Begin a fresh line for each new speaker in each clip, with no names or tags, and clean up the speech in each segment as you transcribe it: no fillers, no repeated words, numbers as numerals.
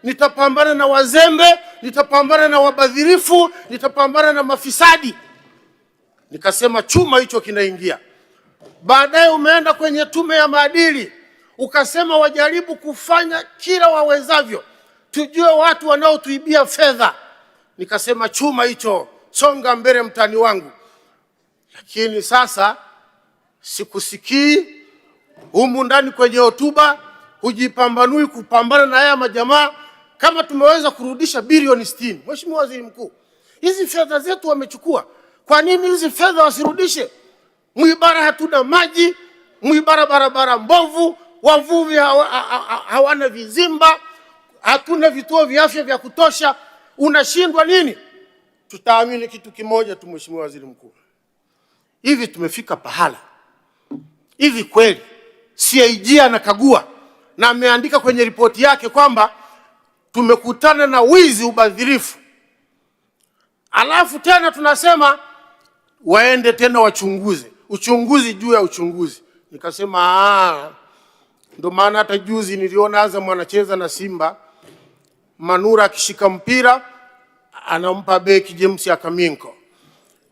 nitapambana na wazembe, nitapambana na wabadhirifu, nitapambana na mafisadi. Nikasema chuma hicho kinaingia. Baadaye umeenda kwenye tume ya maadili, ukasema wajaribu kufanya kila wawezavyo tujue watu wanaotuibia fedha. Nikasema chuma hicho, songa mbele mtani wangu. Lakini sasa sikusikii. Humu ndani kwenye hotuba hujipambanui kupambana na haya majamaa. Kama tumeweza kurudisha bilioni 60, Mheshimiwa Waziri Mkuu, hizi fedha zetu wamechukua. Kwa nini hizi fedha wasirudishe? Mwibara hatuna maji, Mwibara barabara mbovu, wavuvi hawana vizimba, hatuna vituo vya afya vya kutosha. Unashindwa nini? Tutaamini kitu kimoja tu, Mheshimiwa Waziri Mkuu. Hivi tumefika pahala. Hivi kweli CAG anakagua na ameandika kwenye ripoti yake kwamba tumekutana na wizi, ubadhirifu. Alafu tena tunasema waende tena wachunguze. Uchunguzi juu ya uchunguzi. Nikasema ndo maana hata juzi niliona Azam anacheza na Simba, Manura akishika mpira anampa beki James Akaminko.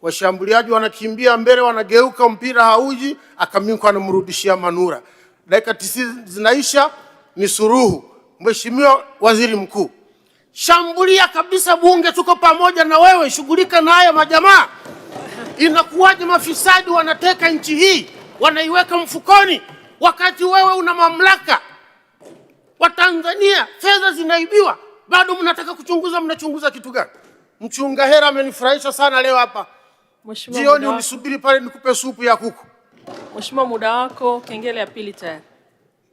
Washambuliaji wanakimbia mbele, wanageuka, mpira hauji, Akaminko anamrudishia Manura. Dakika 90 zinaisha, ni suruhu. Mheshimiwa Waziri Mkuu, shambulia kabisa bunge, tuko pamoja na wewe, shughulika na haya majamaa. Inakuwaje mafisadi wanateka nchi hii, wanaiweka mfukoni, wakati wewe una mamlaka? Watanzania fedha zinaibiwa, bado mnataka kuchunguza. Mnachunguza kitu gani? Mchunga hera amenifurahisha sana leo hapa. Mheshimiwa, jioni unisubiri pale nikupe supu ya kuku.
Mheshimiwa, muda wako, kengele ya pili tayari.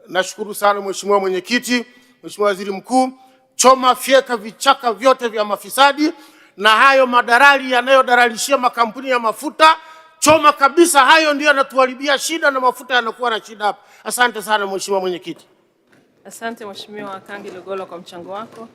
Nashukuru sana Mheshimiwa Mwenyekiti. Mheshimiwa Waziri Mkuu, choma fyeka vichaka vyote vya mafisadi na hayo madalali yanayodalalishia makampuni ya mafuta. Choma kabisa, hayo ndio yanatuharibia shida na mafuta yanakuwa na shida hapa. Asante sana Mheshimiwa Mwenyekiti.
Asante Mheshimiwa Kangi Lugola kwa mchango wako.